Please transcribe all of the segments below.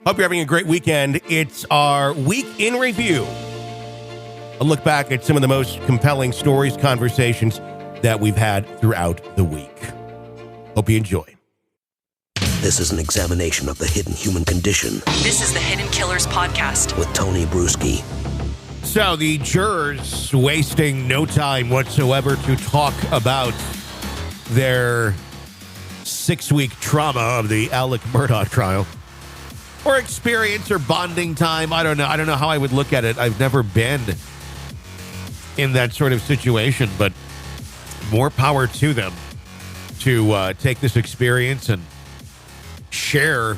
Hope you're having a great weekend. It's our week in review. A look back at some of the most compelling stories, conversations that we've had throughout the week. Hope you enjoy. This is an examination of the hidden human condition. This is the Hidden Killers Podcast with Tony Bruschi. So the jurors wasting no time whatsoever to talk about their 6-week trauma of the Alec Murdaugh trial. Or experience or bonding time. I don't know. I don't know how I would look at it. I've never been in that sort of situation, but more power to them to take this experience and share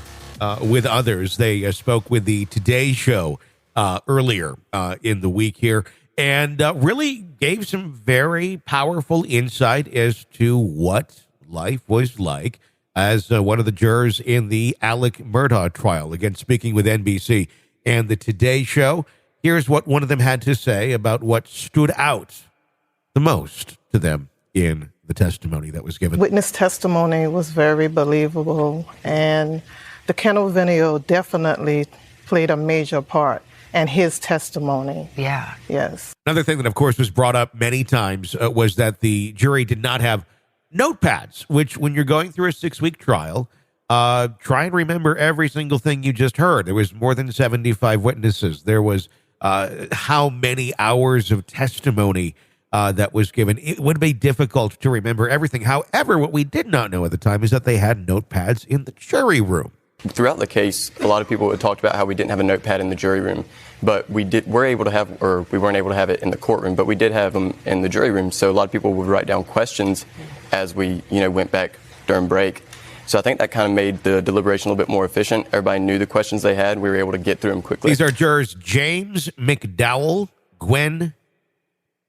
with others. They spoke with the Today Show earlier in the week here and really gave some very powerful insight as to what life was like as one of the jurors in the Alec Murdaugh trial. Again, speaking with NBC and the Today Show, here's what one of them had to say about what stood out the most to them in the testimony that was given. Witness testimony was very believable, and the kennel video definitely played a major part, and his testimony. Yeah. Yes. Another thing that, of course, was brought up many times was that the jury did not have notepads, which when you're going through a 6-week trial, try and remember every single thing you just heard. There was more than 75 witnesses. There was how many hours of testimony that was given. It would be difficult to remember everything. However, what we did not know at the time is that they had notepads in the jury room. Throughout the case, a lot of people had talked about how we didn't have a notepad in the jury room, but we weren't able to have it in the courtroom, but we did have them in the jury room. So a lot of people would write down questions as we, went back during break. So I think that kind of made the deliberation a little bit more efficient. Everybody knew the questions they had. We were able to get through them quickly. These are jurors James McDowell, Gwen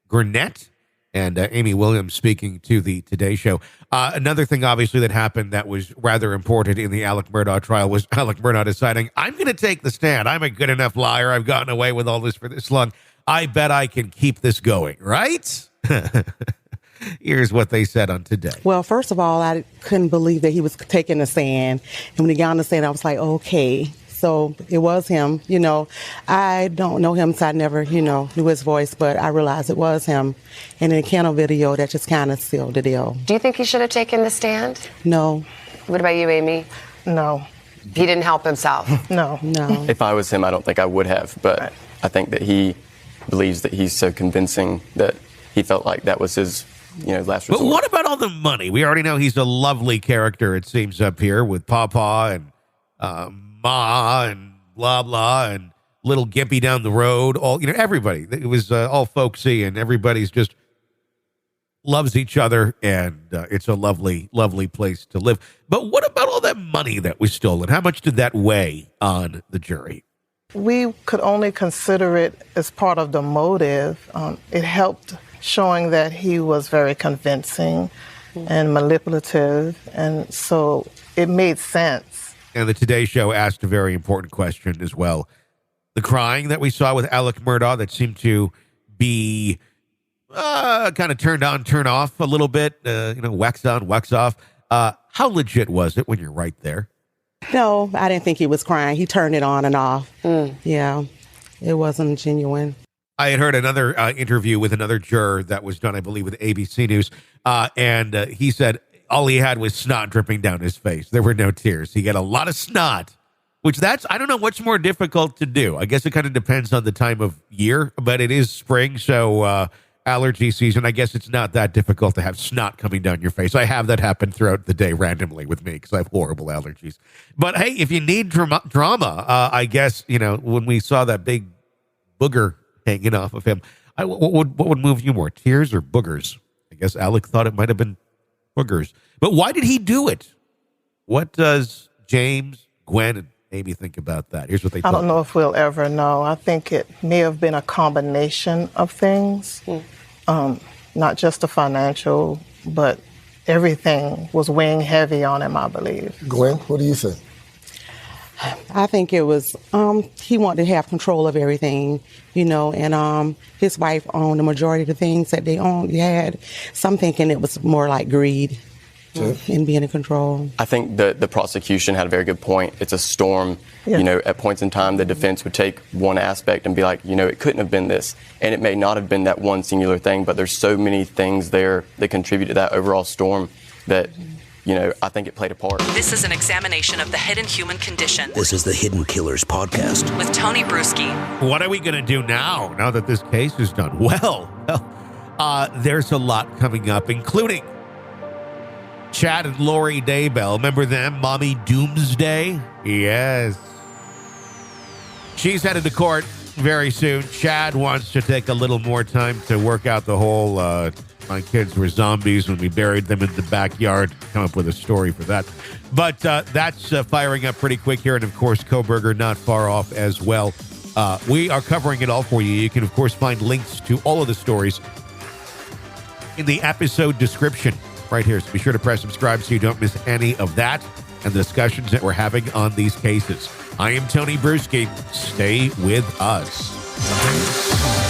Gurnett, and Amy Williams speaking to the Today Show. Another thing, obviously, that happened that was rather important in the Alec Murdaugh trial was Alec Murdaugh deciding, I'm going to take the stand. I'm a good enough liar. I've gotten away with all this for this long. I bet I can keep this going, right? Here's what they said on Today. Well, first of all, I couldn't believe that he was taking the stand. And when he got on the stand, I was like, okay. So it was him. I don't know him, so I never, knew his voice, but I realized it was him. And in the kennel video, that just kind of sealed the deal. Do you think he should have taken the stand? No. What about you, Amy? No. He didn't help himself? No. If I was him, I don't think I would have, but I think that he believes that he's so convincing that he felt like that was his last resort. But what about all the money? We already know he's a lovely character, it seems, up here with Pawpaw and Ma and blah, blah, and little Gimpy down the road. All everybody. It was all folksy, and everybody's just loves each other, and it's a lovely, lovely place to live. But what about all that money that was stolen? How much did that weigh on the jury? We could only consider it as part of the motive. It helped showing that he was very convincing and manipulative, and so it made sense. And the Today Show asked a very important question as well. The crying that we saw with Alec Murdaugh that seemed to be kind of turned on, turn off a little bit, wax on, wax off. How legit was it when you're right there? No, I didn't think he was crying. He turned it on and off. Yeah, it wasn't genuine. I had heard another interview with another juror that was done, I believe, with ABC News, and he said all he had was snot dripping down his face. There were no tears. He got a lot of snot, which I don't know what's more difficult to do. I guess it kind of depends on the time of year, but it is spring, so allergy season. I guess it's not that difficult to have snot coming down your face. I have that happen throughout the day randomly with me because I have horrible allergies. But hey, if you need drama, I guess, when we saw that big booger hanging off of him, what would move you more, tears or boogers? I guess Alec thought it might have been boogers. But why did he do it? What does James, Gwen, and Amy think about that? Here's what they thought. I don't know if we'll ever know. I think it may have been a combination of things, not just the financial, but everything was weighing heavy on him, I believe. Gwen, what do you think? I think it was, he wanted to have control of everything, and his wife owned the majority of the things that they had. So I'm thinking it was more like greed. and being in control. I think the prosecution had a very good point. It's a storm. Yeah. You know, at points in time, the defense would take one aspect and be like, you know, it couldn't have been this. And it may not have been that one singular thing, but there's so many things there that contribute to that overall storm that, you know, I think it played a part. This is an examination of the hidden human condition This is the Hidden Killers podcast. with Tony Bruschi. What are we going to do now that this case is done? Well, there's a lot coming up, including Chad and Lori Daybell. Remember them? Mommy Doomsday? Yes. She's headed to court very soon. Chad wants to take a little more time to work out the whole my kids were zombies when we buried them in the backyard. Come up with a story for that. But that's firing up pretty quick here. And, of course, Koberger not far off as well. We are covering it all for you. You can, of course, find links to all of the stories in the episode description right here. So be sure to press subscribe so you don't miss any of that and the discussions that we're having on these cases. I am Tony Bruschi. Stay with us.